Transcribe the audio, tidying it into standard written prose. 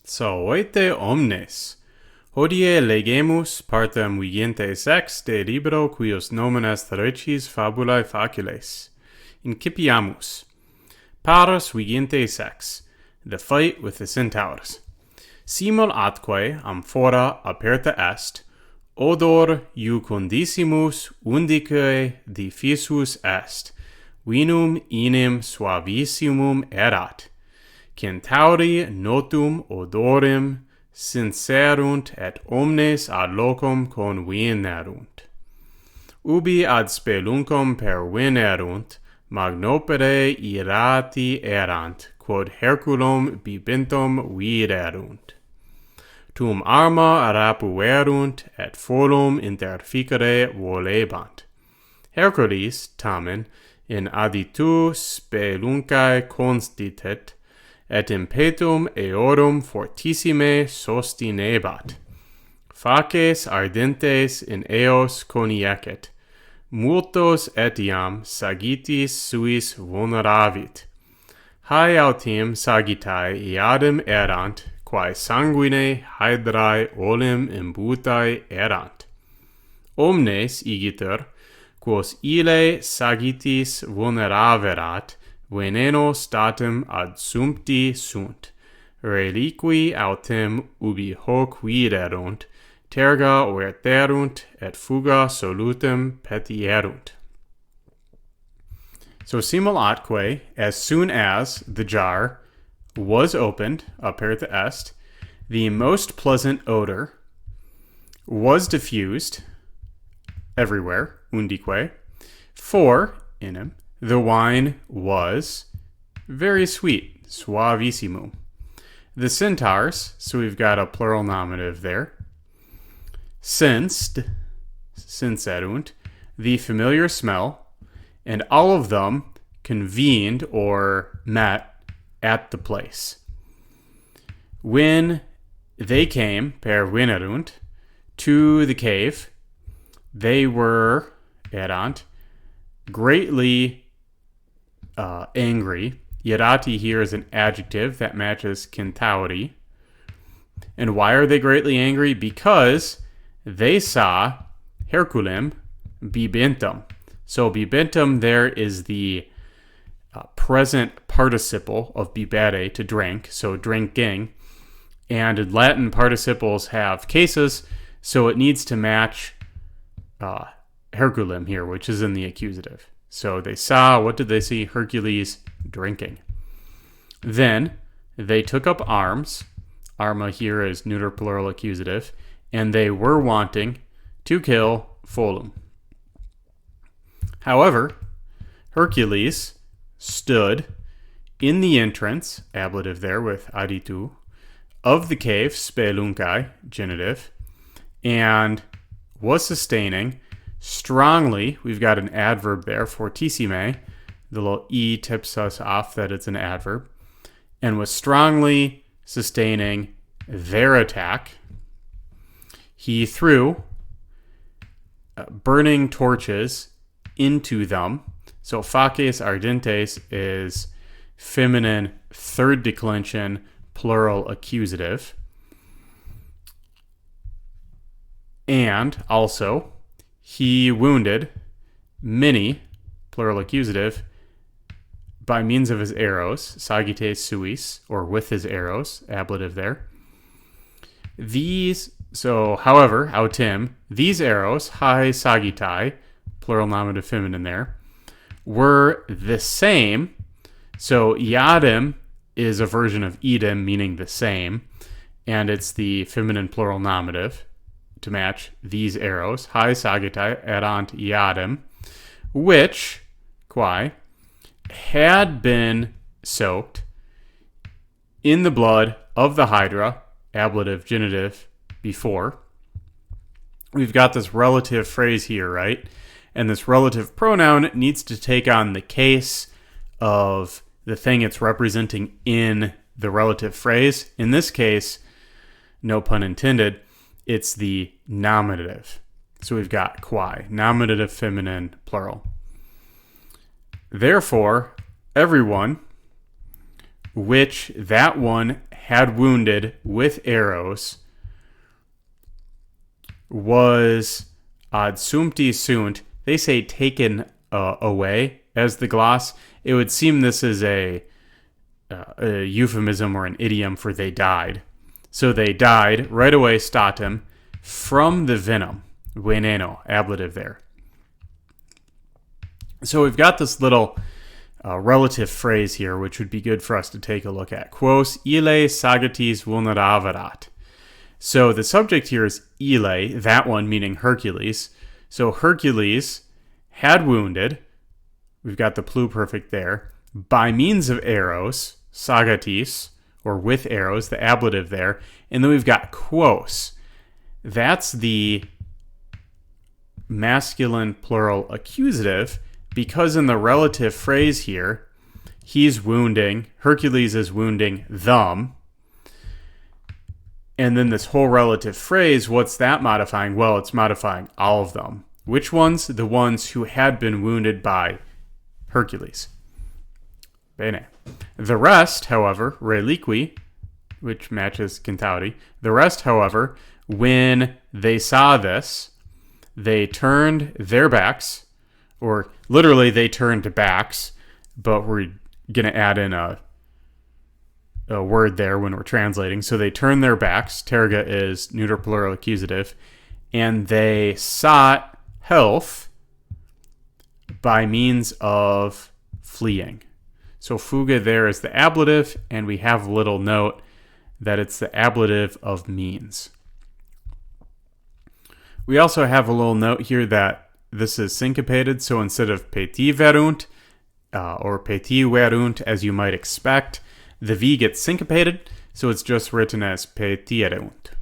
Salvete omnes. Hodie legemus partem vigente sex de libro quius nomen est Ritchie Fābulae Facilēs. Incipiamus. Paras vigente sex. The fight with the centaurs. Simul atque amphora aperta est, odor iucondissimus undique diffusus est, vinum inem suavissimum erat. Centauri notum odorem sincerunt et omnes ad locum convenerunt. Ubi ad speluncum pervenerunt, magnopere irati erant, quod Herculum bibintum viderunt. Tum arma rapuerunt et folum interficere volebant. Hercules tamen in aditu speluncae constitet, et impetum eorum fortissime sostinebat. Faces ardentes in eos coniecet, multos etiam sagittis suis vulneravit. Hae autem sagittae iadem erant, quae sanguine hydrae olim imbutae erant. Omnes igiter, quos ille sagittis vulneraverat, veneno statum adsumpti sunt, reliqui autem ubi hoc viderunt, terga verterunt et fuga solutum petierunt. So simul atque, as soon as the jar was opened, aperta est, the most pleasant odor was diffused everywhere, undique, for, inem, the wine was very sweet, suavissimum. The centaurs, so we've got a plural nominative there, sensed, sincerunt, the familiar smell, and all of them convened or met at the place. When they came, pervenerunt, to the cave, they were, erant, greatly angry. Ierati here is an adjective that matches centauri. And why are they greatly angry? Because they saw Herculem bibintum. So bibintum there is the present participle of bibere, to drink, so drinking. And Latin participles have cases, so it needs to match Herculem here, which is in the accusative. So they saw, what did they see? Hercules drinking. Then they took up arms. Arma here is neuter plural accusative. And they were wanting to kill Folum. However, Hercules stood in the entrance, ablative there with aditu, of the cave, speluncae, genitive, and was sustaining strongly. We've got an adverb there, fortissime. The little e tips us off that it's an adverb. And was strongly sustaining their attack. He threw burning torches into them. So faces ardentes is feminine third declension plural accusative. And also, he wounded many, plural accusative, by means of his arrows, sagitae suis, or with his arrows, ablative there. However, autem, these arrows, hae sagitae, plural nominative feminine there, were the same. So iadem is a version of idem, meaning the same, and it's the feminine plural nominative to match these arrows. Hae sagitae erant iadem, which, quae, had been soaked in the blood of the hydra, ablative, genitive, before. We've got this relative phrase here, right? And this relative pronoun needs to take on the case of the thing it's representing in the relative phrase. In this case, no pun intended, it's the nominative. So we've got quae, nominative, feminine, plural. Therefore, everyone which that one had wounded with arrows was ad sumti sunt. They say taken away as the gloss. It would seem this is a euphemism or an idiom for they died. So they died right away, statim, from the venom, veneno, ablative there. So we've got this little relative phrase here, which would be good for us to take a look at. Quos ille sagatis vulneraverat. So the subject here is ille, that one meaning Hercules. So Hercules had wounded, we've got the pluperfect there, by means of arrows, sagatis, or with arrows, the ablative there. And then we've got quos. That's the masculine plural accusative, because in the relative phrase here, Hercules is wounding them. And then this whole relative phrase, what's that modifying? Well, it's modifying all of them. Which ones? The ones who had been wounded by Hercules. Bene. The rest, however, reliqui, which matches centauri, the rest, however, when they saw this, they turned their backs, or literally they turned backs, but we're going to add in a word there when we're translating. So they turned their backs, terga is neuter plural accusative, and they sought health by means of fleeing. So fuga there is the ablative, and we have a little note that it's the ablative of means. We also have a little note here that this is syncopated, so instead of petiverunt or petiverunt, as you might expect, the V gets syncopated, so it's just written as petierunt.